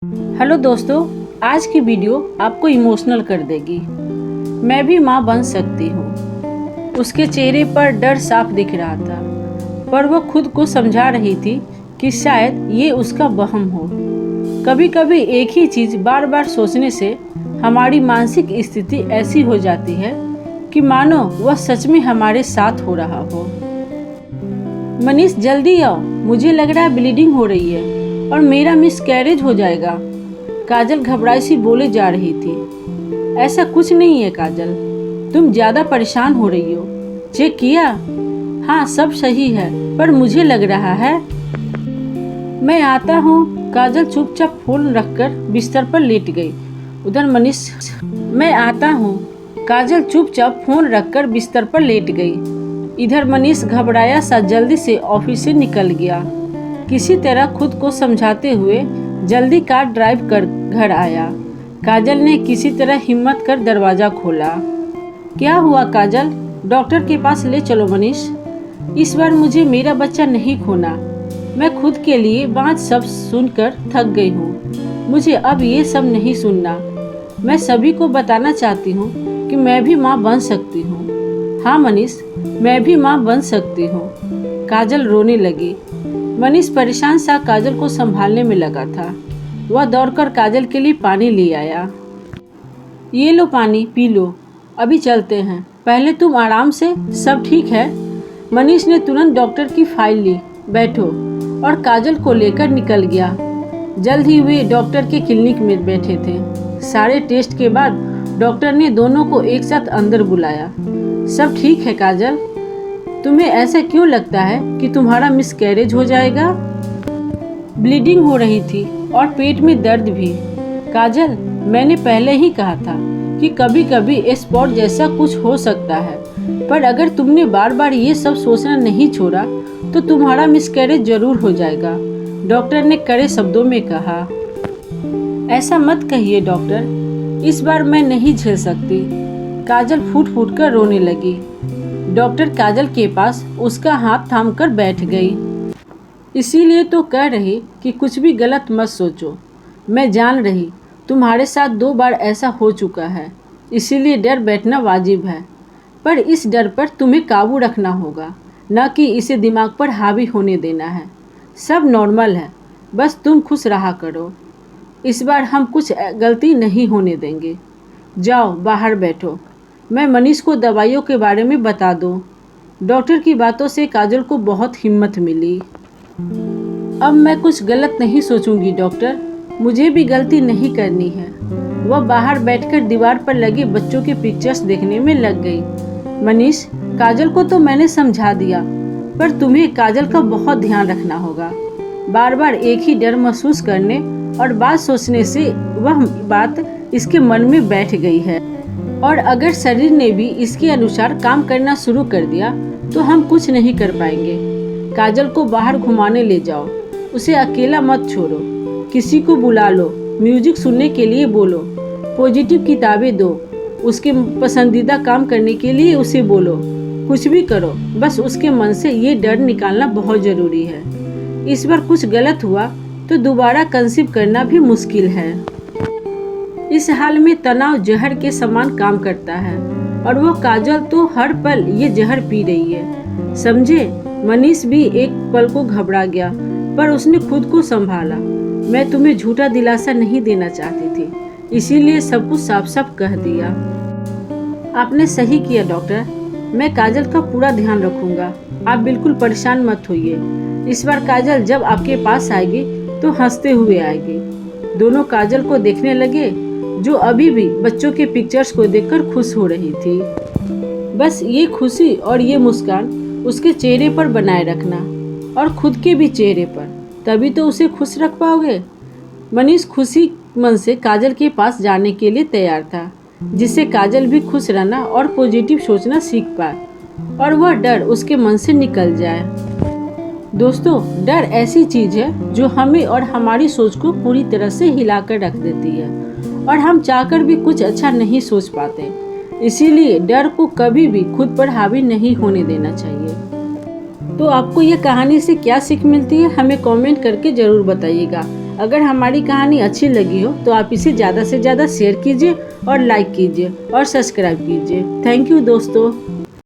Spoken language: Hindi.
हेलो दोस्तों, आज की वीडियो आपको इमोशनल कर देगी। मैं भी माँ बन सकती हूँ। उसके चेहरे पर डर साफ दिख रहा था, पर वह खुद को समझा रही थी कि शायद ये उसका वहम हो। कभी कभी एक ही चीज़ बार बार सोचने से हमारी मानसिक स्थिति ऐसी हो जाती है कि मानो वह सच में हमारे साथ हो रहा हो। मनीष, जल्दी आओ, मुझे लग रहा है ब्लीडिंग हो रही है और मेरा मिसकैरेज हो जाएगा। काजल घबराई सी बोले जा रही थी। ऐसा कुछ नहीं है काजल, तुम ज्यादा परेशान हो रही हो। चेक किया? हाँ, सब सही है, पर मुझे लग रहा है। मैं आता हूँ। काजल चुपचाप फोन रखकर बिस्तर पर लेट गई। उधर मनीष मैं आता हूँ। काजल चुपचाप फोन रखकर बिस्तर पर लेट गई। इधर मनीष घबराया सा जल्दी से ऑफिस से निकल गया। किसी तरह खुद को समझाते हुए जल्दी कार ड्राइव कर घर आया। काजल ने किसी तरह हिम्मत कर दरवाजा खोला। क्या हुआ काजल? डॉक्टर के पास ले चलो मनीष। इस बार मुझे मेरा बच्चा नहीं खोना। मैं खुद के लिए 5 शब्द सुनकर थक गई हूँ। मुझे अब ये सब नहीं सुनना। मैं सभी को बताना चाहती हूँ कि मैं भी माँ बन सकती हूँ। हाँ मनीष, मैं भी माँ बन सकती हूँ। काजल रोने लगी। मनीष परेशान सा काजल को संभालने में लगा था। वह दौड़कर काजल के लिए पानी ले आया। ये लो पानी, पी लो। अभी चलते हैं, पहले तुम आराम से। सब ठीक है? मनीष ने तुरंत डॉक्टर की फाइल ली। बैठो। और काजल को लेकर निकल गया। जल्द ही वे डॉक्टर के क्लिनिक में बैठे थे। सारे टेस्ट के बाद डॉक्टर ने दोनों को एक साथ अंदर बुलाया। सब ठीक है काजल? तुम्हें ऐसा क्यों लगता है कि तुम्हारा मिसकैरेज हो जाएगा? ब्लीडिंग हो रही थी और पेट में दर्द भी। काजल, मैंने पहले ही कहा था कि कभी कभी स्पॉट जैसा कुछ हो सकता है, पर अगर तुमने बार बार ये सब सोचना नहीं छोड़ा तो तुम्हारा मिसकैरेज जरूर हो जाएगा, डॉक्टर ने कड़े शब्दों में कहा। ऐसा मत कहिए डॉक्टर, इस बार मैं नहीं झेल सकती। काजल फूट फूट कर रोने लगी। डॉक्टर काजल के पास उसका हाथ थामकर बैठ गई। इसीलिए तो कह रही कि कुछ भी गलत मत सोचो। मैं जान रही तुम्हारे साथ 2 बार ऐसा हो चुका है, इसीलिए डर बैठना वाजिब है, पर इस डर पर तुम्हें काबू रखना होगा, न कि इसे दिमाग पर हावी होने देना है। सब नॉर्मल है, बस तुम खुश रहा करो। इस बार हम कुछ गलती नहीं होने देंगे। जाओ बाहर बैठो, मैं मनीष को दवाइयों के बारे में बता दूं। डॉक्टर की बातों से काजल को बहुत हिम्मत मिली। अब मैं कुछ गलत नहीं सोचूंगी डॉक्टर, मुझे भी गलती नहीं करनी है। वह बाहर बैठकर दीवार पर लगे बच्चों के पिक्चर्स देखने में लग गई। मनीष, काजल को तो मैंने समझा दिया, पर तुम्हें काजल का बहुत ध्यान रखना होगा। बार बार एक ही डर महसूस करने और बात सोचने से वह बात इसके मन में बैठ गई है, और अगर शरीर ने भी इसके अनुसार काम करना शुरू कर दिया तो हम कुछ नहीं कर पाएंगे। काजल को बाहर घुमाने ले जाओ, उसे अकेला मत छोड़ो। किसी को बुला लो, म्यूजिक सुनने के लिए बोलो, पॉजिटिव किताबें दो, उसके पसंदीदा काम करने के लिए उसे बोलो। कुछ भी करो, बस उसके मन से ये डर निकालना बहुत ज़रूरी है। इस बार कुछ गलत हुआ तो दोबारा कंसीव करना भी मुश्किल है। इस हाल में तनाव जहर के समान काम करता है, और वो काजल तो हर पल ये जहर पी रही है, समझे? मनीष भी एक पल को घबरा गया, पर उसने खुद को संभाला। मैं तुम्हें झूठा दिलासा नहीं देना चाहती थी, इसीलिए सब कुछ साफ साफ कह दिया। आपने सही किया डॉक्टर, मैं काजल का पूरा ध्यान रखूंगा। आप बिल्कुल परेशान मत होइए। इस बार काजल जब आपके पास आएगी तो हंसते हुए आएगी। दोनों काजल को देखने लगे, जो अभी भी बच्चों के पिक्चर्स को देखकर खुश हो रही थी। बस ये खुशी और ये मुस्कान उसके चेहरे पर बनाए रखना, और खुद के भी चेहरे पर, तभी तो उसे खुश रख पाओगे। मनीष खुशी मन से काजल के पास जाने के लिए तैयार था, जिससे काजल भी खुश रहना और पॉजिटिव सोचना सीख पाए और वह डर उसके मन से निकल जाए। दोस्तों, डर ऐसी चीज है जो हमें और हमारी सोच को पूरी तरह से हिलाकर रख देती है, और हम चाहकर भी कुछ अच्छा नहीं सोच पाते। इसीलिए डर को कभी भी खुद पर हावी नहीं होने देना चाहिए। तो आपको यह कहानी से क्या सीख मिलती है, हमें कमेंट करके जरूर बताइएगा। अगर हमारी कहानी अच्छी लगी हो तो आप इसे ज़्यादा से ज़्यादा शेयर कीजिए और लाइक कीजिए और सब्सक्राइब कीजिए। थैंक यू दोस्तों।